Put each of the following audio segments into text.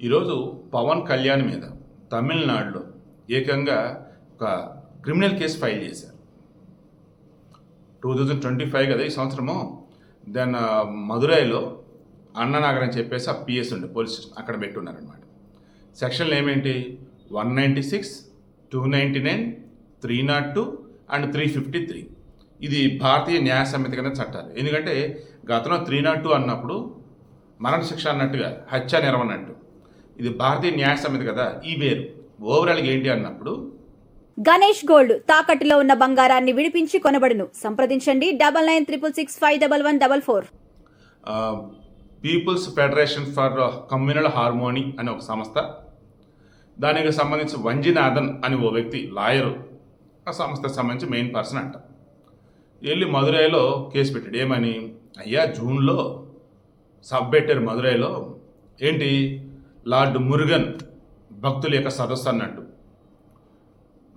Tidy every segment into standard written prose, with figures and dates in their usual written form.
ఈరోజు పవన్ కళ్యాణ్ మీద తమిళనాడులో ఏకంగా ఒక క్రిమినల్ కేసు ఫైల్ చేశారు. 2025 కదా ఈ సంవత్సరము. దెన్ మదురైలో అన్ననగర్ అని చెప్పేసి ఆ పిఎస్ ఉండే పోలీస్ స్టేషన్ అక్కడ పెట్టున్నారనమాట. సెక్షన్లు ఏమేంటి? 196, 299, 302 అండ్ 353. ఇది భారతీయ న్యాయ సమితి కింద చట్టాలు. ఎందుకంటే గతంలో 302 అన్నప్పుడు మరణశిక్ష అన్నట్టుగా, హత్య నెరవన్నట్టు. ఇది భారతీయ న్యాయ సమితి కదా, ఈ వేరు. ఓవరాల్గా ఏంటి అన్నప్పుడు గణేష్ గోల్డ్ తాకట్టులో ఉన్న బంగారాన్ని విడిపించి కొనబడును. సంప్రదించండి 9966511144. People's Federation for Communal Harmony అనే ఒక సంస్థ, దానికి సంబంధించి వంజినాథన్ అని ఓ వ్యక్తి లాయరు, ఆ సంస్థకు సంబంధించి మెయిన్ పర్సన్ అంట. వెళ్ళి మదురైలో కేసు పెట్టాడు. ఏమని? అయ్యా జూన్లో సబ్ పెట్టారు మదురైలో. ఏంటి? లార్డ్ మురుగన్ భక్తుల యొక్క సదస్సు అన్నట్టు.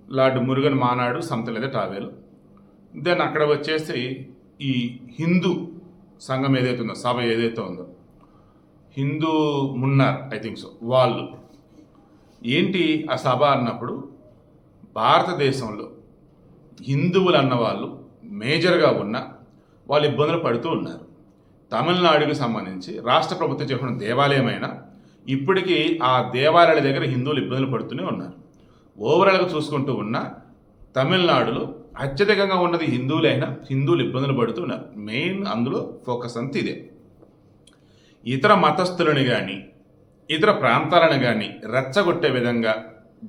లార్డ్ మురుగన్ మానాడు సంథింగ్ లేదా టావేలు. దెన్ అక్కడ వచ్చేసి ఈ హిందూ సంఘం ఏదైతే ఉందో, సభ ఏదైతే ఉందో, Hindu Munnar I think so, వాళ్ళు ఏంటి ఆ సభ అన్నప్పుడు భారతదేశంలో హిందువులు అన్నవాళ్ళు మేజర్గా ఉన్న వాళ్ళు ఇబ్బందులు పడుతూ ఉన్నారు. తమిళనాడుకి సంబంధించి రాష్ట్ర ప్రభుత్వం చెప్పిన దేవాలయమైనా ఇప్పటికీ ఆ దేవాలయాల దగ్గర హిందువులు ఇబ్బందులు పడుతూనే ఉన్నారు. ఓవరాల్గా చూసుకుంటూ ఉన్న తమిళనాడులో అత్యధికంగా ఉన్నది హిందువులైనా హిందువులు ఇబ్బందులు పడుతున్నారు. మెయిన్ అందులో ఫోకస్ అంతా ఇదే. ఇతర మతస్థులను కానీ ఇతర ప్రాంతాలను కానీ రెచ్చగొట్టే విధంగా,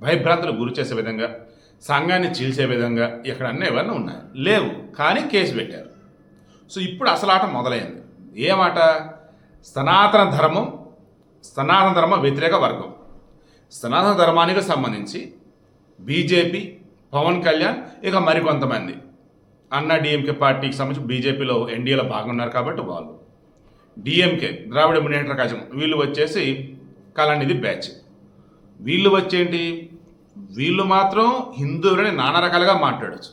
భయభ్రాంతులకు గురి చేసే విధంగా, సంఘాన్ని చీల్చే విధంగా ఇక్కడ అన్నీ ఎవరైనా ఉన్నాయి? లేవు. కానీ కేసు పెట్టారు. సో ఇప్పుడు అసలు ఆట మొదలైంది. ఏమాట? సనాతన ధర్మ వ్యతిరేక వర్గం. సనాతన ధర్మానికి సంబంధించి బీజేపీ, పవన్ కళ్యాణ్, ఇక మరికొంతమంది అన్న డిఎంకే పార్టీకి సంబంధించి బీజేపీలో ఎన్డీఏలో బాగున్నారు కాబట్టి వాళ్ళు, డిఎంకే ద్రావిడ మున్నేట్ర కజగం, వీళ్ళు వచ్చేసి కళానిధి బ్యాచ్. వీళ్ళు వచ్చేంటి? వీళ్ళు మాత్రం హిందువులని నానా రకాలుగా మాట్లాడచ్చు.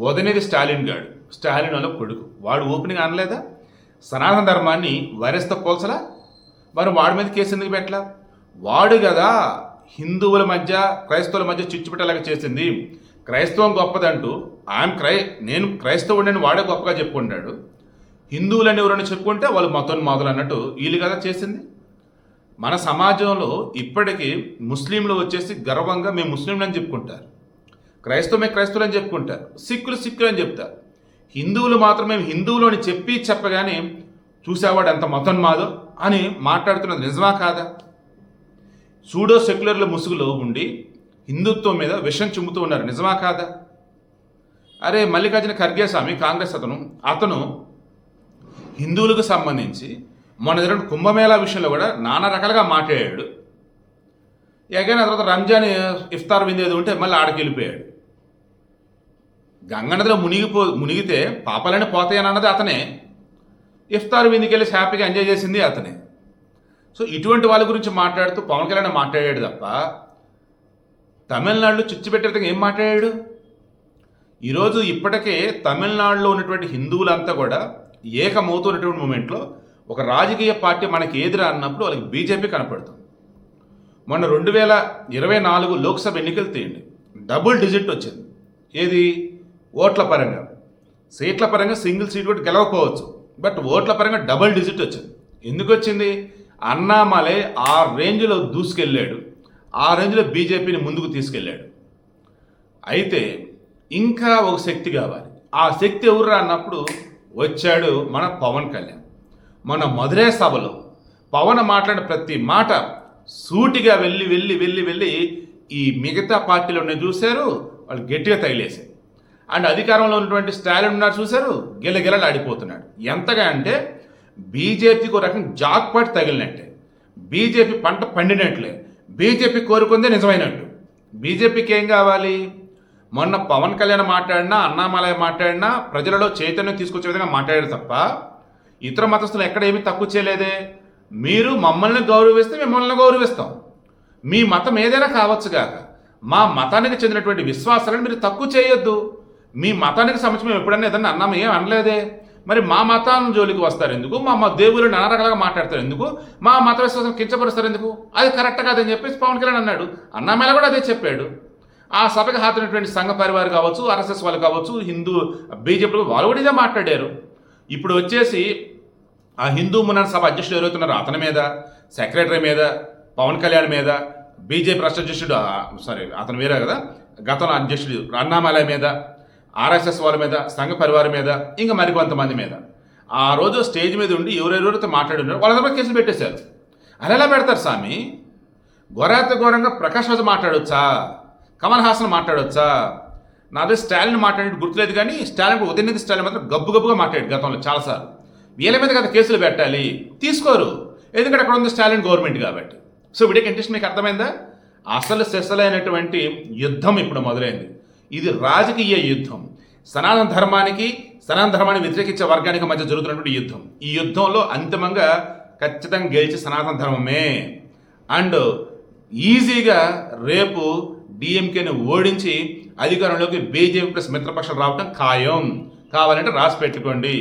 ఉదయనిధి స్టాలిన్ గాడు, స్టాలిన్ వాళ్ళ కొడుకు, వాడు ఓపెనింగ్ అనలేదా? సనాతన ధర్మాన్ని వైరస్తో పోల్చలా? మరి వాడి మీద కేసు ఎందుకు పెట్టలా? వాడు కదా హిందువుల మధ్య క్రైస్తవుల మధ్య చిచ్చు పెట్టేలాగా చేసింది. క్రైస్తవం గొప్పదంటూ నేను క్రైస్తవుడని వాడే గొప్పగా చెప్పుకుంటాడు. హిందువులని ఎవరైనా చెప్పుకుంటే వాళ్ళు మొదలు అన్నట్టు వీళ్ళు కదా చేసింది. మన సమాజంలో ఇప్పటికీ ముస్లింలు వచ్చేసి గర్వంగా మేము ముస్లింలు అని చెప్పుకుంటారు, క్రైస్తవులు అని చెప్పుకుంటారు, సిక్కులు అని చెప్తారు. హిందువులు మాత్రం మేము హిందువులు అని చెప్పగానే చూసేవాడు ఎంత మతోన్మాదో అని మాట్లాడుతున్నది నిజమా కాదా? సూడో సెక్యులర్ల ముసుగులో ఉండి హిందుత్వం మీద విషం చిమ్ముతూ ఉన్నారు. నిజమా కాదా? అరే మల్లికార్జున ఖర్గే స్వామి, కాంగ్రెస్ అతను హిందువులకు సంబంధించి మొన్న జరిగిన కుంభమేళా విషయంలో కూడా నానా రకాలుగా మాట్లాడాడు. ఎగైనా తర్వాత రంజాన్ ఇఫ్తార్ విందు ఏదో ఉంటే మళ్ళీ ఆడకి వెళ్ళిపోయాడు. గంగనదిలో మునిగితే పాపాలని పోతాయని అన్నది అతనే. ఇఫ్తార్ విందుకి వెళ్ళి హ్యాపీగా ఎంజాయ్ చేసింది అతనే. సో ఇటువంటి వాళ్ళ గురించి మాట్లాడుతూ పవన్ కళ్యాణ్ మాట్లాడాడు తప్ప తమిళనాడులో చిచ్చుపెట్టే విధంగా ఏం మాట్లాడాడు? ఈరోజు ఇప్పటికే తమిళనాడులో ఉన్నటువంటి హిందువులంతా కూడా ఏకమవుతున్నటువంటి మూమెంట్లో ఒక రాజకీయ పార్టీ మనకి ఎదురా అన్నప్పుడు వాళ్ళకి బీజేపీ కనపడుతుంది. మొన్న 2024 లోక్సభ ఎన్నికలు తీయండి, డబుల్ డిజిట్ వచ్చింది. ఏది? ఓట్ల పరంగా. సీట్ల పరంగా సింగిల్ సీట్ కూడా గెలవకపోవచ్చు, బట్ ఓట్ల పరంగా డబుల్ డిజిట్ వచ్చింది. ఎందుకు వచ్చింది? అన్నామలై ఆ రేంజ్లో దూసుకెళ్ళాడు, ఆ రేంజ్లో బీజేపీని ముందుకు తీసుకెళ్ళాడు. అయితే ఇంకా ఒక శక్తి కావాలి. ఆ శక్తి ఎవరు అన్నప్పుడు వచ్చాడు మన పవన్ కళ్యాణ్. మన మధురై సభలో పవన్ మాట్లాడిన ప్రతి మాట సూటిగా వెళ్ళి ఈ మిగతా పార్టీలో చూశారు, వాళ్ళు గట్టిగా తగిలేశారు. అండ్ అధికారంలో ఉన్నటువంటి స్టాలిన్ ఉన్నారు చూశారు, గిలగిలలాడిపోతున్నాడు. ఎంతగా అంటే బీజేపీకి ఒక రకం జాక్పాట్ తగిలినట్టే, బీజేపీ పంట పండినట్లే, బీజేపీ కోరుకుందే నిజమైనట్టు. బీజేపీకి ఏం కావాలి? మొన్న పవన్ కళ్యాణ్ మాట్లాడినా, అన్నామలై మాట్లాడినా ప్రజలలో చైతన్యం తీసుకొచ్చే విధంగా మాట్లాడారు తప్ప ఇతర మతస్థులు ఎక్కడ ఏమీ తక్కువ చేయలేదే. మీరు మమ్మల్ని గౌరవిస్తే మిమ్మల్ని గౌరవిస్తాం, మీ మతం ఏదైనా కావచ్చు కాక మా మతానికి చెందినటువంటి విశ్వాసాలను మీరు తక్కువ చేయొద్దు. మీ మతానికి సంబంధించి మేము ఎప్పుడన్నా ఏదన్నా అన్నాము, ఏం అనలేదే. మరి మా మతం జోలికి వస్తారు ఎందుకు, మా దేవుళ్ళని నానా రకాలుగా మాట్లాడతారు ఎందుకు, మా మత విశ్వాసం కించపరుస్తారు ఎందుకు, అది కరెక్ట్ కాదని చెప్పేసి పవన్ కళ్యాణ్ అన్నాడు. అన్నామేళ కూడా అదే చెప్పాడు. ఆ సభకు హాజరైనటువంటి సంఘ పరివారు కావచ్చు, ఆర్ఎస్ఎస్ వాళ్ళు కావచ్చు, హిందూ బీజేపీ వాళ్ళు కూడా ఇదే మాట్లాడారు. ఇప్పుడు వచ్చేసి ఆ హిందూ మున్నర సభ అధ్యక్షుడు ఎవరైతున్నారో అతని మీద, సెక్రటరీ మీద, పవన్ కళ్యాణ్ మీద, బీజేపీ రాష్ట్ర అధ్యక్షుడు అతను వేరే కదా గతంలో అధ్యక్షుడు అన్నామలై మీద, ఆర్ఎస్ఎస్ వాళ్ళ మీద, సంఘ పరివారం మీద, ఇంకా మరికొంతమంది మీద ఆ రోజు స్టేజ్ మీద ఉండి ఎవరెవరితో మాట్లాడినారో వాళ్ళందరూ కేసులు పెట్టేశారు. అది ఎలా పెడతారు స్వామి? ఘోరంగా ప్రకాష్ రాజు మాట్లాడొచ్చా, కమల్ హాసన్ మాట్లాడొచ్చా? నాదే స్టాలిన్ మాట్లాడి గుర్తులేదు, కానీ స్టాలిన్ ఉదయనిధి స్టాలిన్ మాత్రం గబ్బుగా మాట్లాడాడు గతంలో చాలాసార్లు. వీళ్ళ మీద కదా కేసులు పెట్టాలి, తీసుకోరు. ఎందుకంటే అక్కడ ఉంది స్టాలిన్ గవర్నమెంట్ కాబట్టి. సో వీడికి ఇంట్రెస్ట్ మీకు అర్థమైందా? అసలు సెసలైనటువంటి యుద్ధం ఇప్పుడు మొదలైంది. ఇది రాజకీయ యుద్ధం. సనాతన ధర్మాన్ని వ్యతిరేకించే వర్గానికి మధ్య జరుగుతున్నటువంటి యుద్ధం. ఈ యుద్ధంలో అంతిమంగా ఖచ్చితంగా గెలిచి సనాతన ధర్మమే. అండ్ ఈజీగా రేపు డిఎంకేని ఓడించి అధికారంలోకి బీజేపీ ప్లస్ మిత్రపక్షాలు రావడం ఖాయం. కావాలంటే రాసి పెట్టుకోండి.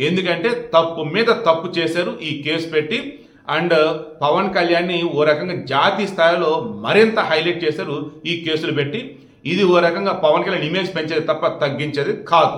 ఎందుకంటే తప్పు మీద తప్పు చేశారు ఈ కేసు పెట్టి. అండ్ పవన్ కళ్యాణ్ని ఓ రకంగా జాతీయ స్థాయిలో మరింత హైలైట్ చేశారు ఈ కేసులు పెట్టి. ఇది ఓ రకంగా పవన్ కళ్యాణ్ ఇమేజ్ పెంచేది తప్ప తగ్గించేది కాదు.